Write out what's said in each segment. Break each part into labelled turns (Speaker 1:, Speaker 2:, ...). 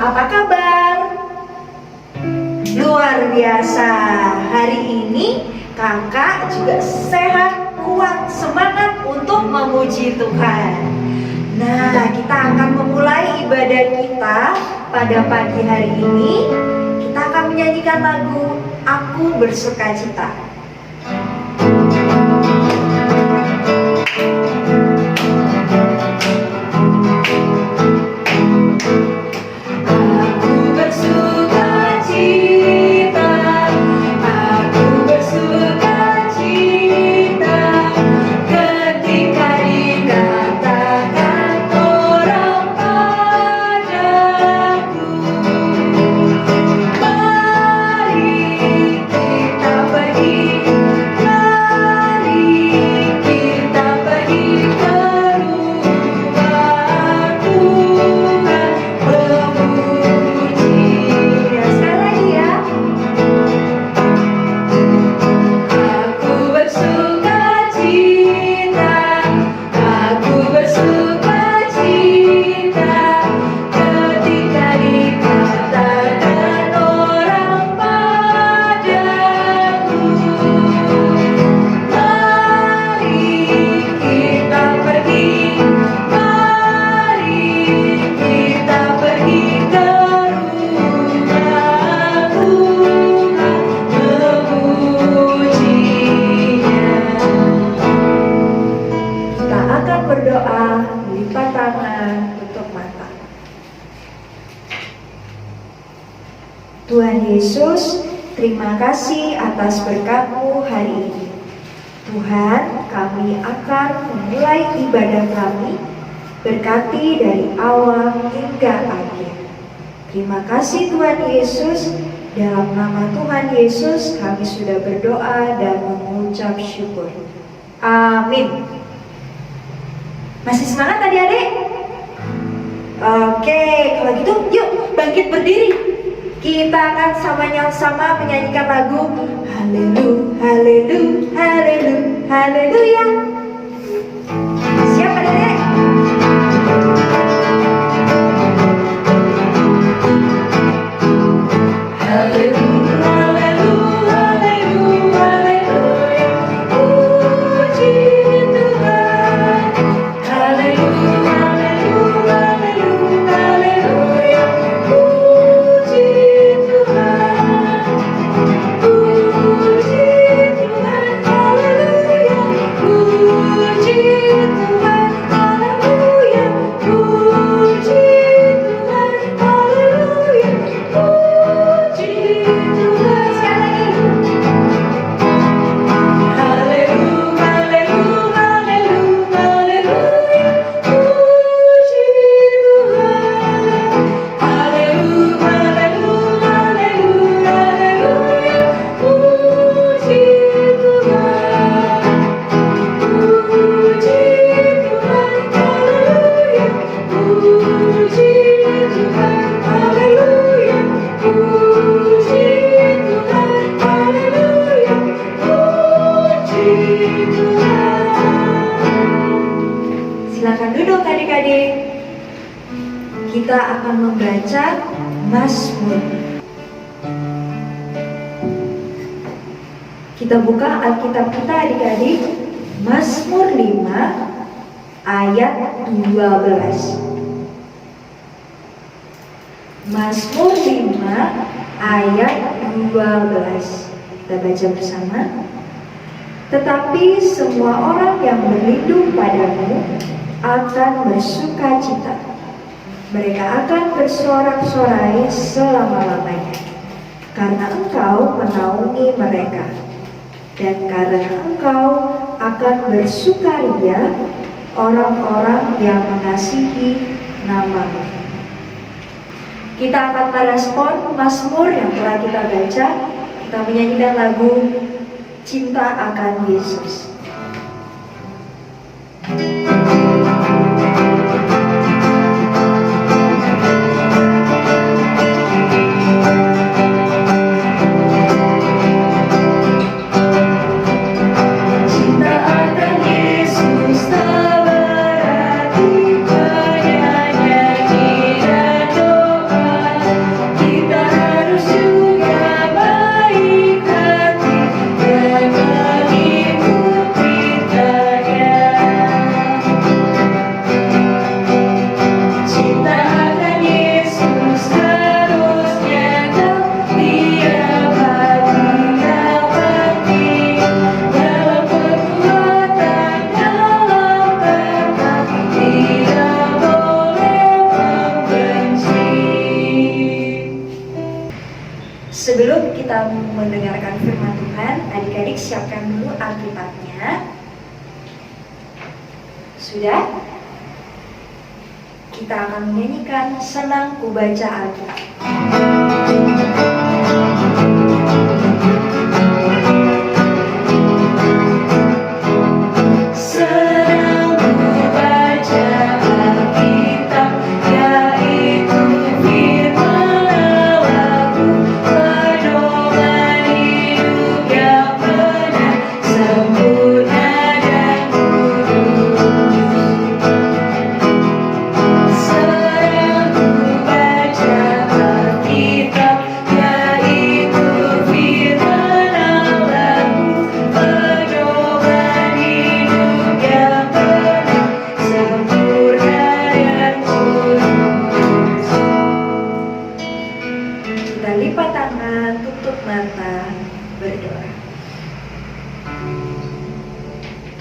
Speaker 1: apa kabar? Luar biasa. Hari ini kakak juga sehat, kuat, semangat untuk memuji Tuhan. Nah, kita akan memulai ibadah kita pada pagi hari ini. Kita akan menyanyikan lagu Aku Bersukacita. Tuhan Yesus, terima kasih atas berkat-Mu hari ini. Tuhan, kami akan memulai ibadah kami, berkati dari awal hingga akhir. Terima kasih Tuhan Yesus, dalam nama Tuhan Yesus kami sudah berdoa dan mengucap syukur. Amin. Masih semangat adik-adik? Oke, kalau gitu yuk bangkit berdiri. Kita akan sama-sama menyanyikan lagu Haleluya, Haleluya, Haleluya, Haleluya. Siap adik-adik? Silakan duduk adik-adik. Kita akan membaca Mazmur. Kita buka Alkitab kita adik-adik, Mazmur 5 ayat 12. Mazmur 5 ayat 12. Kita baca bersama. Tetapi semua orang yang berlindung padamu akan bersukacita. Mereka akan bersorak-sorai selama-lamanya, karena Engkau menaungi mereka, dan karena Engkau akan bersukaria orang-orang yang mengasihi nama-Mu. Kita akan merespon Mazmur yang telah kita baca. Kita menyanyikan lagu Cinta Akan Yesus.
Speaker 2: Tak berarti hanya nyanyi dan doa.
Speaker 1: Sebelum kita mendengarkan firman Tuhan, adik-adik siapkan dulu Alkitabnya. Sudah? Kita akan menyanyikan Senang Ku Baca Alkitab.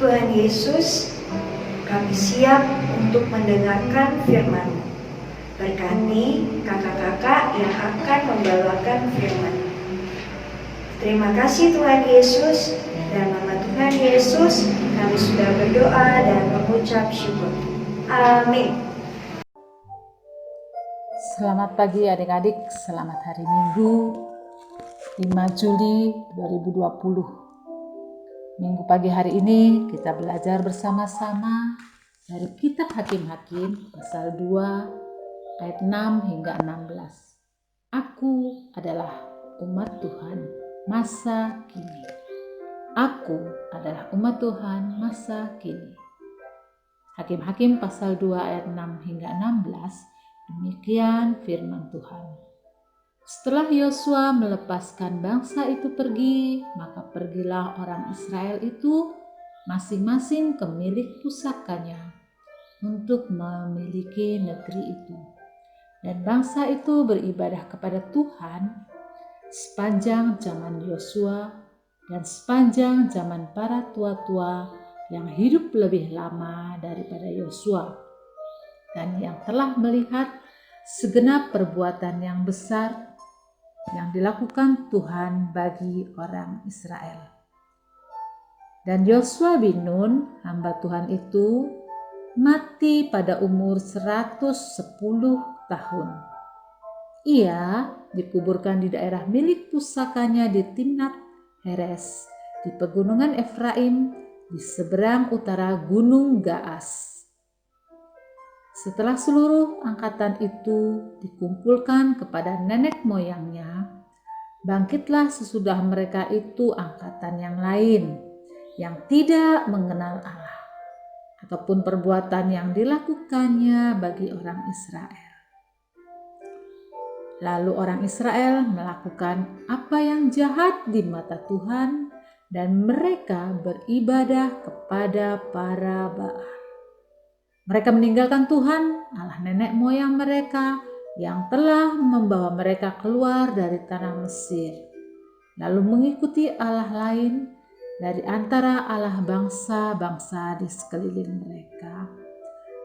Speaker 1: Tuhan Yesus, kami siap untuk mendengarkan firman-Mu. Berkati kakak-kakak yang akan membawakan firman. Terima kasih Tuhan Yesus. Dalam nama Tuhan Yesus, kami sudah berdoa dan mengucap syukur. Amin.
Speaker 2: Selamat pagi adik-adik, selamat hari Minggu 5 Juli 2020. Minggu pagi hari ini kita belajar bersama-sama dari kitab Hakim-Hakim pasal 2 ayat 6 hingga 16. Aku adalah umat Tuhan masa kini. Aku adalah umat Tuhan masa kini. Hakim-Hakim pasal 2 ayat 6 hingga 16, demikian firman Tuhan. Setelah Yosua melepaskan bangsa itu pergi, maka pergilah orang Israel itu masing-masing ke milik pusakanya untuk memiliki negeri itu. Dan bangsa itu beribadah kepada Tuhan sepanjang zaman Yosua dan sepanjang zaman para tua-tua yang hidup lebih lama daripada Yosua dan yang telah melihat segenap perbuatan yang besar yang dilakukan Tuhan bagi orang Israel. Dan Yosua bin Nun, hamba Tuhan itu, mati pada umur 110 tahun. Ia dikuburkan di daerah milik pusakanya di Timnat Heres, di pegunungan Efraim, di seberang utara Gunung Gaas. Setelah seluruh angkatan itu dikumpulkan kepada nenek moyangnya, bangkitlah sesudah mereka itu angkatan yang lain yang tidak mengenal Allah ataupun perbuatan yang dilakukannya bagi orang Israel. Lalu orang Israel melakukan apa yang jahat di mata Tuhan dan mereka beribadah kepada para Baal. Mereka meninggalkan Tuhan, Allah nenek moyang mereka yang telah membawa mereka keluar dari tanah Mesir, lalu mengikuti Allah lain dari antara Allah bangsa-bangsa di sekeliling mereka,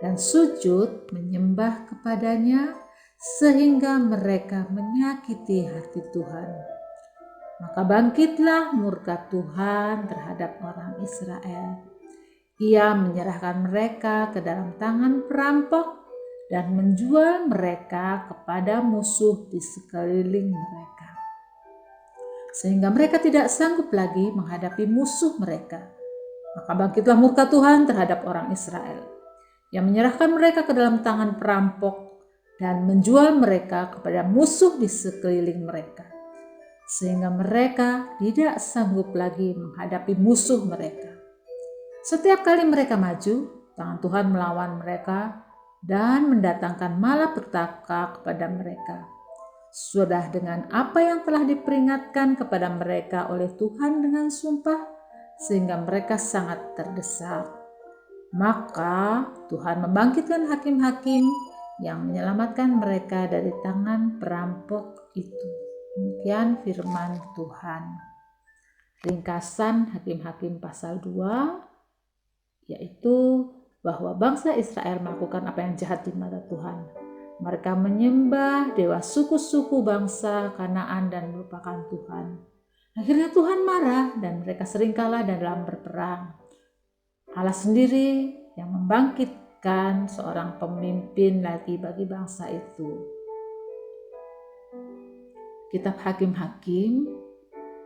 Speaker 2: dan sujud menyembah kepadanya sehingga mereka menyakiti hati Tuhan. Maka bangkitlah murka Tuhan terhadap orang Israel. Ia menyerahkan mereka ke dalam tangan perampok dan menjual mereka kepada musuh di sekeliling mereka, sehingga mereka tidak sanggup lagi menghadapi musuh mereka. Maka bangkitlah murka Tuhan terhadap orang Israel, yang menyerahkan mereka ke dalam tangan perampok dan menjual mereka kepada musuh di sekeliling mereka, sehingga mereka tidak sanggup lagi menghadapi musuh mereka. Setiap kali mereka maju, tangan Tuhan melawan mereka dan mendatangkan malapetaka kepada mereka. Sudah dengan apa yang telah diperingatkan kepada mereka oleh Tuhan dengan sumpah, sehingga mereka sangat terdesak. Maka Tuhan membangkitkan hakim-hakim yang menyelamatkan mereka dari tangan perampok itu. Demikian firman Tuhan. Ringkasan Hakim-Hakim pasal 2, yaitu bahwa bangsa Israel melakukan apa yang jahat di mata Tuhan. Mereka menyembah dewa suku-suku bangsa Kanaan dan melupakan Tuhan. Akhirnya Tuhan marah dan mereka sering kalah dalam berperang. Allah sendiri yang membangkitkan seorang pemimpin lagi bagi bangsa itu. Kitab Hakim-Hakim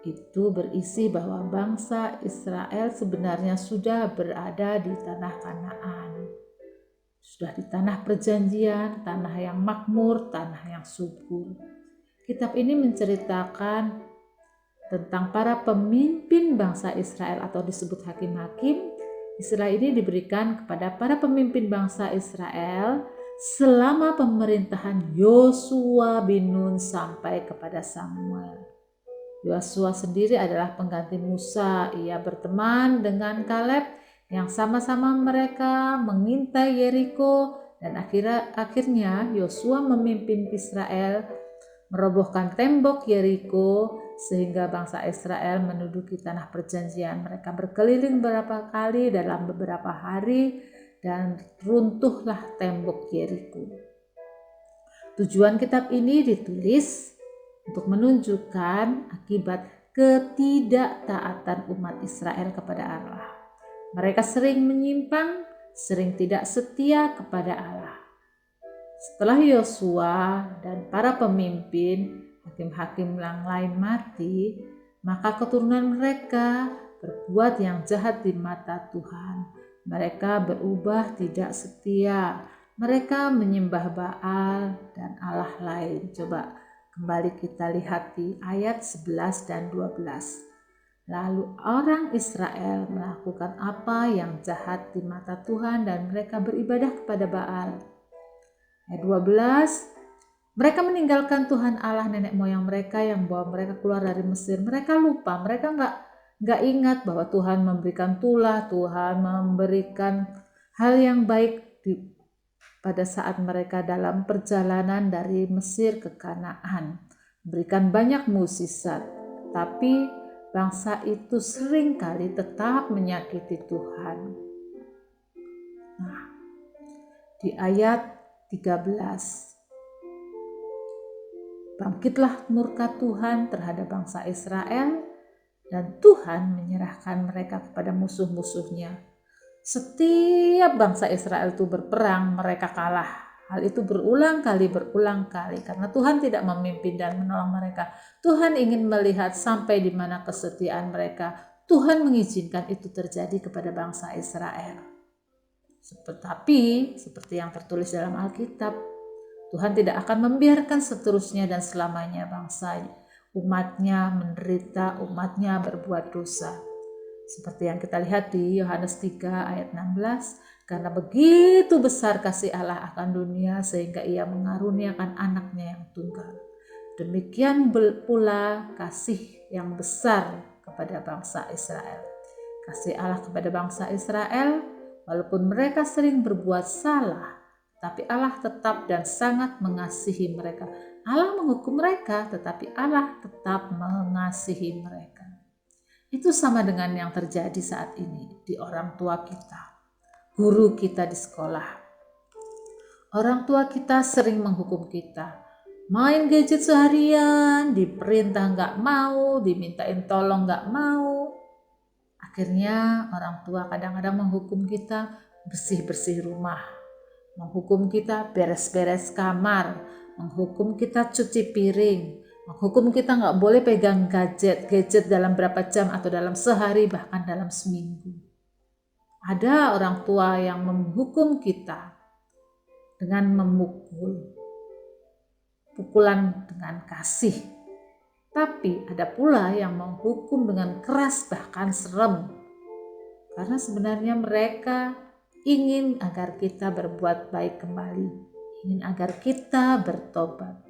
Speaker 2: itu berisi bahwa bangsa Israel sebenarnya sudah berada di tanah Kanaan. Sudah di tanah perjanjian, tanah yang makmur, tanah yang subur. Kitab ini menceritakan tentang para pemimpin bangsa Israel atau disebut hakim-hakim. Istilah ini diberikan kepada para pemimpin bangsa Israel selama pemerintahan Yosua bin Nun sampai kepada Samuel. Yosua sendiri adalah pengganti Musa. Ia berteman dengan Kaleb yang sama-sama mereka mengintai Yeriko, dan akhirnya Yosua memimpin Israel merobohkan tembok Yeriko sehingga bangsa Israel menduduki tanah perjanjian. Mereka berkeliling beberapa kali dalam beberapa hari dan runtuhlah tembok Yeriko. Tujuan kitab ini ditulis untuk menunjukkan akibat ketidaktaatan umat Israel kepada Allah. Mereka sering menyimpang, sering tidak setia kepada Allah. Setelah Yosua dan para pemimpin, hakim-hakim yang lain mati, maka keturunan mereka berbuat yang jahat di mata Tuhan. Mereka berubah tidak setia. Mereka menyembah Baal dan Allah lain. Coba kembali kita lihat di ayat 11 dan 12. Lalu orang Israel melakukan apa yang jahat di mata Tuhan dan mereka beribadah kepada Baal. Ayat 12, mereka meninggalkan Tuhan Allah nenek moyang mereka yang membawa mereka keluar dari Mesir. Mereka lupa, mereka nggak ingat bahwa Tuhan memberikan tulah, Tuhan memberikan hal yang baik pada saat mereka dalam perjalanan dari Mesir ke Kanaan. Berikan banyak mukjizat, tapi bangsa itu seringkali tetap menyakiti Tuhan. Nah, di ayat 13, bangkitlah murka Tuhan terhadap bangsa Israel dan Tuhan menyerahkan mereka kepada musuh-musuhnya. Setiap bangsa Israel itu berperang, mereka kalah. Hal itu berulang kali karena Tuhan tidak memimpin dan menolong mereka. Tuhan ingin melihat sampai di mana kesetiaan mereka. Tuhan mengizinkan itu terjadi kepada bangsa Israel. Tetapi seperti yang tertulis dalam Alkitab, Tuhan tidak akan membiarkan seterusnya dan selamanya bangsa umatnya menderita, umatnya berbuat dosa. Seperti yang kita lihat di Yohanes 3 ayat 16, karena begitu besar kasih Allah akan dunia sehingga ia mengaruniakan anaknya yang tunggal. Demikian pula kasih yang besar kepada bangsa Israel. Kasih Allah kepada bangsa Israel, walaupun mereka sering berbuat salah, tapi Allah tetap dan sangat mengasihi mereka. Allah menghukum mereka, tetapi Allah tetap mengasihi mereka. Itu sama dengan yang terjadi saat ini di orang tua kita, guru kita di sekolah. Orang tua kita sering menghukum kita. Main gadget seharian, diperintah gak mau, dimintain tolong gak mau. Akhirnya orang tua kadang-kadang menghukum kita bersih-bersih rumah, menghukum kita beres-beres kamar, menghukum kita cuci piring, menghukum kita gak boleh pegang gadget dalam berapa jam atau dalam sehari, bahkan dalam seminggu. Ada orang tua yang menghukum kita dengan memukul, pukulan dengan kasih. Tapi ada pula yang menghukum dengan keras bahkan serem. Karena sebenarnya mereka ingin agar kita berbuat baik kembali, ingin agar kita bertobat.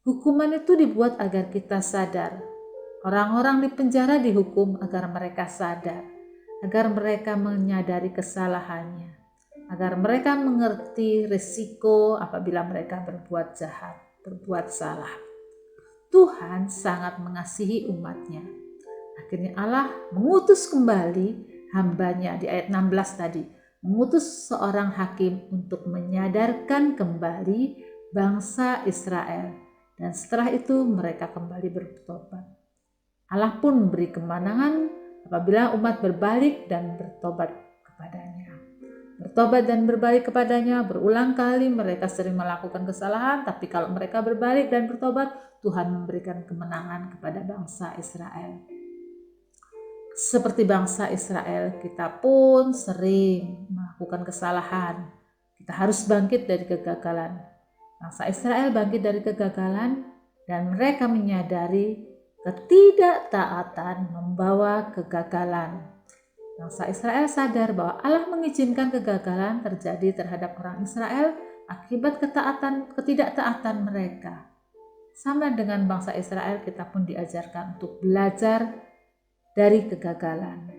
Speaker 2: Hukuman itu dibuat agar kita sadar. Orang-orang di penjara dihukum agar mereka sadar, agar mereka menyadari kesalahannya, agar mereka mengerti risiko apabila mereka berbuat jahat, berbuat salah. Tuhan sangat mengasihi umatnya. Akhirnya Allah mengutus kembali hambanya di ayat 16 tadi. mengutus seorang hakim untuk menyadarkan kembali bangsa Israel, dan setelah itu mereka kembali bertobat. Allah pun beri kemenangan apabila umat berbalik dan bertobat kepadanya. Bertobat dan berbalik kepadanya, berulang kali mereka sering melakukan kesalahan, tapi kalau mereka berbalik dan bertobat, Tuhan memberikan kemenangan kepada bangsa Israel. Seperti bangsa Israel, kita pun sering melakukan kesalahan. Kita harus bangkit dari kegagalan. Bangsa Israel bangkit dari kegagalan dan mereka menyadari ketidaktaatan membawa kegagalan. Bangsa Israel sadar bahwa Allah mengizinkan kegagalan terjadi terhadap orang Israel akibat ketidaktaatan mereka. Sama dengan bangsa Israel, kita pun diajarkan untuk belajar dari kegagalan.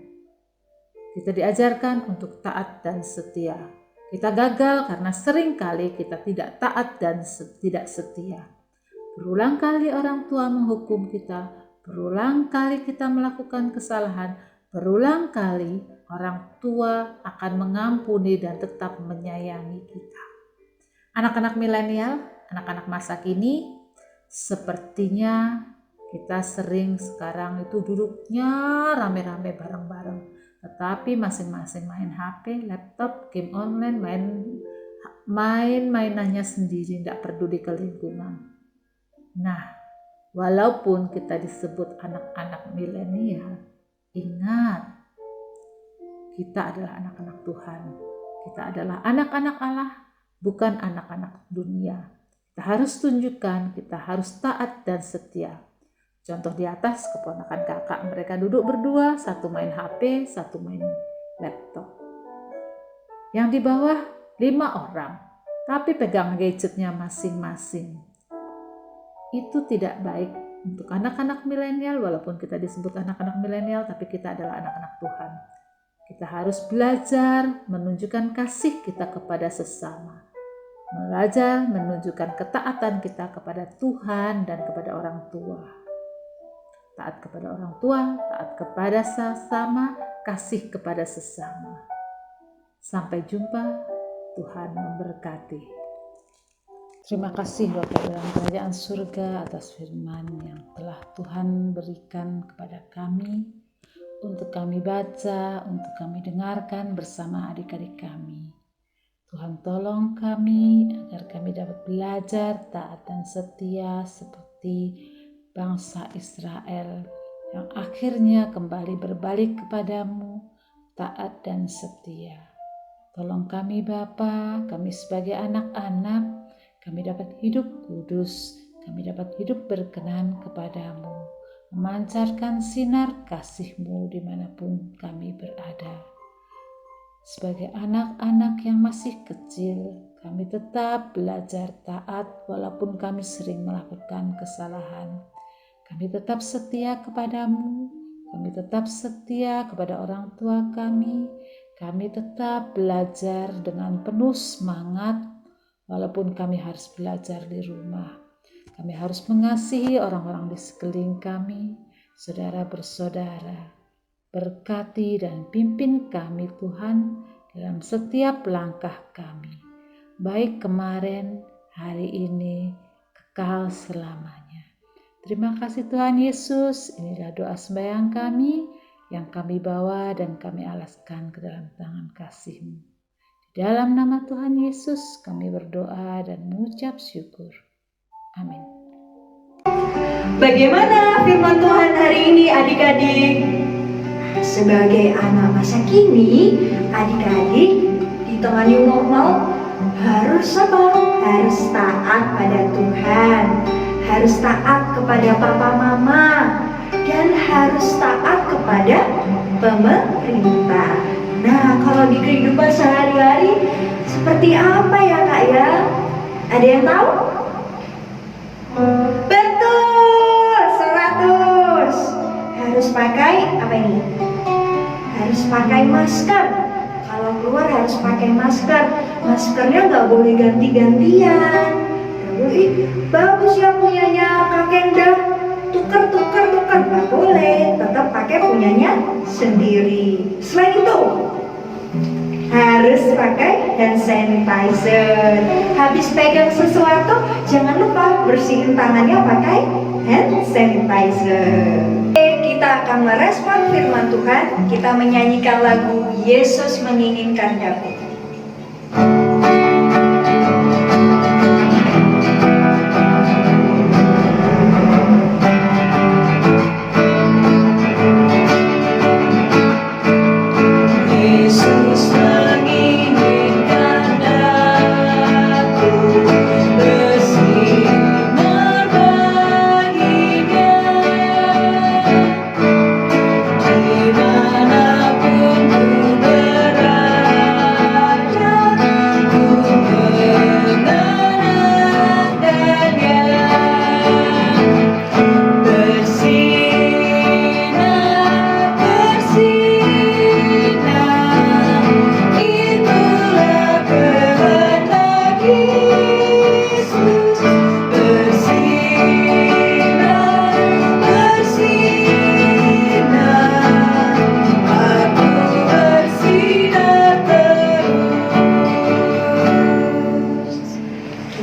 Speaker 2: Kita diajarkan untuk taat dan setia. Kita gagal karena seringkali kita tidak taat dan tidak setia. Berulang kali orang tua menghukum kita, berulang kali kita melakukan kesalahan, berulang kali orang tua akan mengampuni dan tetap menyayangi kita. Anak-anak milenial, anak-anak masa kini, sepertinya kita sering sekarang itu duduknya rame-rame bareng-bareng, tetapi masing-masing main HP, laptop, game online, mainannya sendiri, tidak peduli ke lingkungan. Nah, walaupun kita disebut anak-anak milenial, ingat, kita adalah anak-anak Tuhan. Kita adalah anak-anak Allah, bukan anak-anak dunia. Kita harus tunjukkan, kita harus taat dan setia. Contoh di atas, keponakan kakak mereka duduk berdua, satu main HP, satu main laptop. Yang di bawah 5 orang, tapi pegang gadgetnya masing-masing. Itu tidak baik untuk anak-anak milenial, walaupun kita disebut anak-anak milenial, tapi kita adalah anak-anak Tuhan. Kita harus belajar menunjukkan kasih kita kepada sesama. Belajar menunjukkan ketaatan kita kepada Tuhan dan kepada orang tua. Taat kepada orang tua, taat kepada sesama, kasih kepada sesama. Sampai jumpa, Tuhan memberkati. Terima kasih Bapak dalam kerajaan surga atas firman yang telah Tuhan berikan kepada kami, untuk kami baca, untuk kami dengarkan bersama adik-adik kami. Tuhan tolong kami agar kami dapat belajar taat dan setia seperti bangsa Israel yang akhirnya kembali berbalik kepadamu, taat dan setia. Tolong kami Bapa, kami sebagai anak-anak, kami dapat hidup kudus, kami dapat hidup berkenan kepadamu, memancarkan sinar kasih-Mu dimanapun kami berada. Sebagai anak-anak yang masih kecil, kami tetap belajar taat walaupun kami sering melakukan kesalahan. Kami tetap setia kepadamu, kami tetap setia kepada orang tua kami tetap belajar dengan penuh semangat walaupun kami harus belajar di rumah. Kami harus mengasihi orang-orang di sekeliling kami, saudara bersaudara. Berkati dan pimpin kami Tuhan dalam setiap langkah kami, baik kemarin, hari ini, kekal selamanya. Terima kasih Tuhan Yesus, inilah doa sembahyang kami yang kami bawa dan kami alaskan ke dalam tangan kasih-Mu. Di dalam nama Tuhan Yesus kami berdoa dan mengucap syukur. Amin.
Speaker 1: Bagaimana firman Tuhan hari ini adik-adik? Sebagai anak masa kini, adik-adik di tengah new normal harus sabar, harus taat pada Tuhan, harus taat kepada papa mama, dan harus taat kepada pemerintah. Nah, kalau di kehidupan sehari-hari seperti apa ya Kak ya? Ada yang tahu? Betul, 100. Harus pakai apa ini? Harus pakai masker. Kalau keluar harus pakai masker. Maskernya nggak boleh ganti-gantian. Bagus yang punyanya kakek dah, tuker, nggak boleh, tetap pakai punyanya sendiri. Selain itu, Harus pakai hand sanitizer. Habis pegang sesuatu, jangan lupa bersihin tangannya pakai hand sanitizer. Kita akan merespon firman Tuhan. Kita menyanyikan lagu Yesus Menginginkan Damai.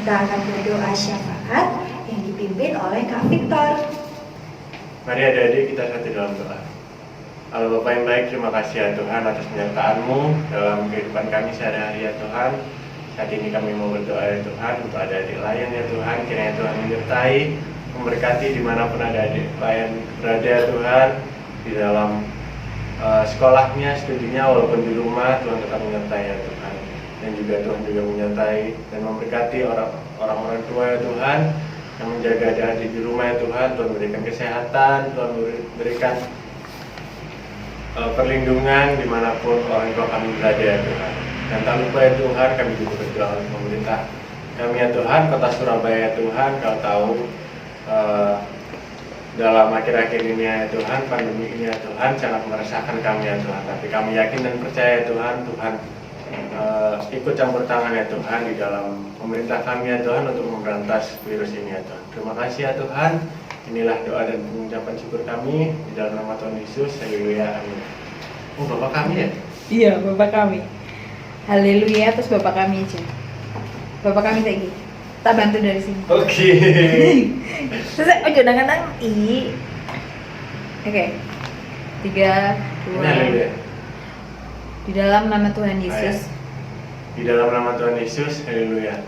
Speaker 1: Kita akan berdoa syafaat yang dipimpin oleh Kak Victor.
Speaker 3: Mari adik-adik kita satu dalam doa. Allah Bapa yang baik, terima kasih ya Tuhan atas penyertaan-Mu dalam kehidupan kami sehari-hari ya Tuhan. Saat ini kami mau berdoa ya Tuhan untuk adik-adik layan ya Tuhan. Kiranya Tuhan menyertai, memberkati dimanapun adik-adik layan berada ya Tuhan. Di dalam sekolahnya, studinya, walaupun di rumah, Tuhan tetap menyertai ya Tuhan. Dan juga Tuhan juga menyertai dan memberkati orang-orang tua ya Tuhan yang menjaga adik-adik di rumah ya Tuhan. Tuhan berikan kesehatan, Tuhan berikan perlindungan dimanapun orang tua kami berada ya Tuhan. Dan tak lupa ya Tuhan, kami juga berdoa untuk pemerintah kami ya Tuhan, kota Surabaya ya Tuhan. Kau tahu dalam akhir-akhir ini ya Tuhan, pandemi ini ya Tuhan sangat meresahkan kami ya Tuhan. Tapi kami yakin dan percaya ya Tuhan, Tuhan ikut campur tangan ya Tuhan di dalam pemerintah kami ya Tuhan untuk memberantas virus ini ya Tuhan. Terima kasih ya Tuhan. Inilah doa dan pengucapan syukur kami di dalam nama Tuhan Yesus. Haleluya. Amin. Oh, Bapak kami ya?
Speaker 2: Iya, Bapak kami. Haleluya, terus Bapak kami aja. Bapak kami lagi. Tak bantu dari sini.
Speaker 3: Oke.
Speaker 2: Terus ojo nang-nang i. Oke. 3, 2.
Speaker 3: Haleluya.
Speaker 2: Di dalam nama Tuhan Yesus.
Speaker 3: Di dalam nama Tuhan Yesus. Haleluya.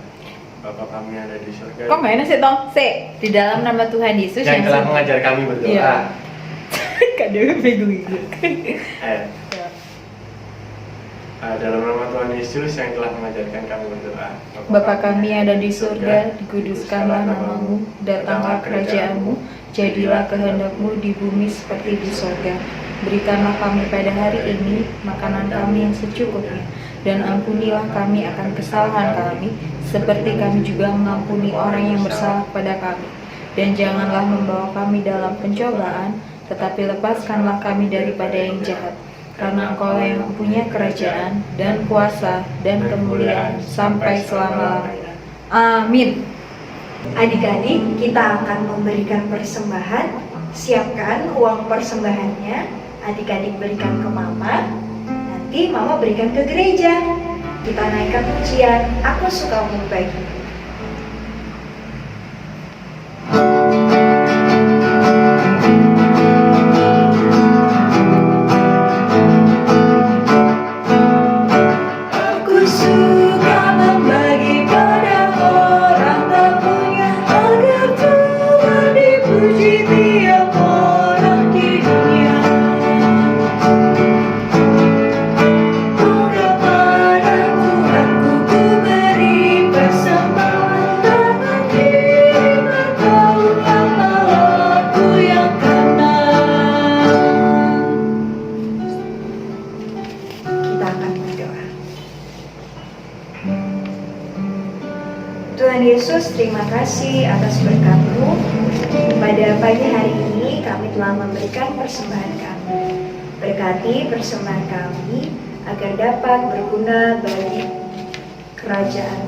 Speaker 3: Bapa kami yang ada di surga.
Speaker 2: Kok nggak enak sih Tong? Di dalam nama Tuhan Yesus
Speaker 3: yang telah mengajar kami berdoa.
Speaker 2: Iya. Kadang bingung itu.
Speaker 3: Dalam nama Tuhan Yesus yang telah mengajarkan kami berdoa.
Speaker 2: Bapa kami yang ada di surga, dikuduskanlah namamu, datanglah kerajaanmu, jadilah kehendak-Mu di bumi seperti di surga. Berikanlah kami pada hari ini makanan kami yang secukupnya, dan ampunilah kami akan kesalahan kami, seperti kami juga mengampuni orang yang bersalah pada kami. Dan janganlah membawa kami dalam pencobaan, tetapi lepaskanlah kami daripada yang jahat. Karena Engkau yang punya kerajaan, dan kuasa, dan kemuliaan, sampai selama-lamanya. Amin.
Speaker 1: Adik-adik, kita akan memberikan persembahan. Siapkan uang persembahannya. Adik-adik berikan ke Mama. Nanti Mama berikan ke gereja. Kita naikkan pujian Aku Sukamu Bagi. Tuhan Yesus, terima kasih atas berkat-Mu. Pada pagi hari ini kami telah memberikan persembahan kami. Berkati persembahan kami agar dapat berguna bagi kerajaan.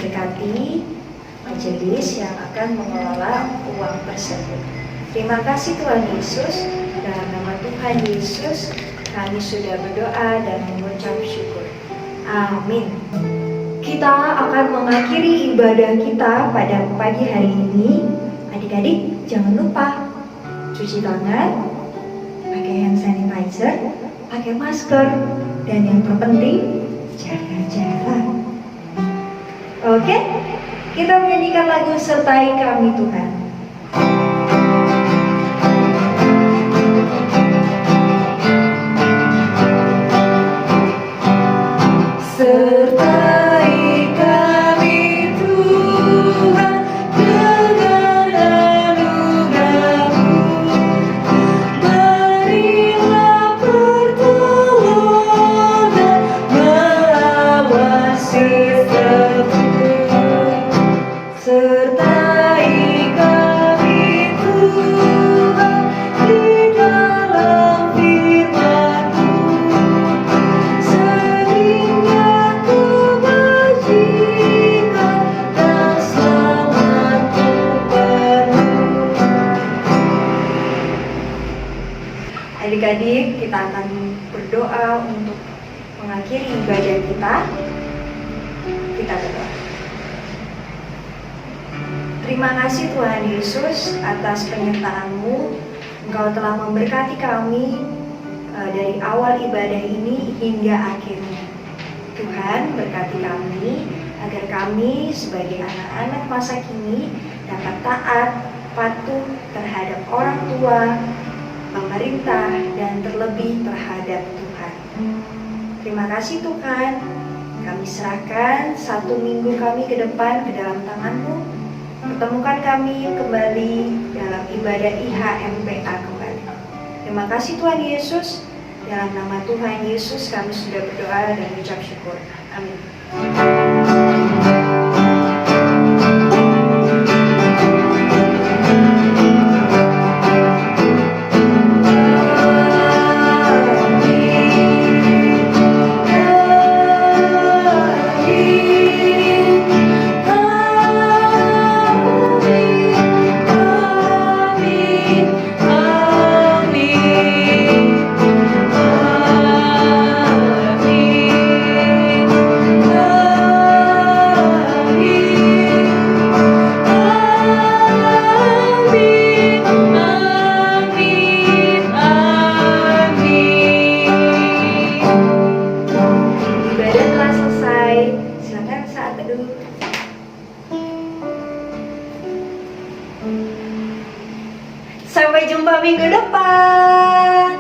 Speaker 1: Berkati majelis yang akan mengelola uang tersebut. Terima kasih Tuhan Yesus. Dalam nama Tuhan Yesus kami sudah berdoa dan mengucap syukur. Amin. Kita akan mengakhiri ibadah kita pada pagi hari ini. Adik-adik, jangan lupa cuci tangan, pakai hand sanitizer, pakai masker, dan yang terpenting, jaga jarak. Oke, kita menyanyikan lagu Sertai Kami Tuhan. Sertai kami Tuhan dengan anugerah-Mu, berilah pertolongan mengawasi setiap. Sertai kami Tuhan di dalam firman-Mu, sehingga kebajikan dan selamat-Mu penuh. Adik-adik, kita akan berdoa untuk mengakhiri ibadah kita. Kita berdoa. Terima kasih Tuhan Yesus atas penyertaan-Mu. Engkau telah memberkati kami dari awal ibadah ini hingga akhirnya. Tuhan, berkati kami agar kami sebagai anak-anak masa kini dapat taat, patuh terhadap orang tua, pemerintah, dan terlebih terhadap Tuhan. Terima kasih Tuhan. Kami serahkan 1 minggu kami ke depan ke dalam tangan-Mu. Pertemukan kami kembali dalam ibadah IHMPA kembali. Terima kasih Tuhan Yesus. Dalam nama Tuhan Yesus kami sudah berdoa dan mengucap syukur. Amin. Ibadah telah selesai. Silakan saat teduh. Sampai jumpa minggu depan.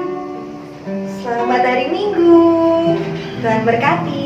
Speaker 1: Selamat hari Minggu. Tuhan berkati.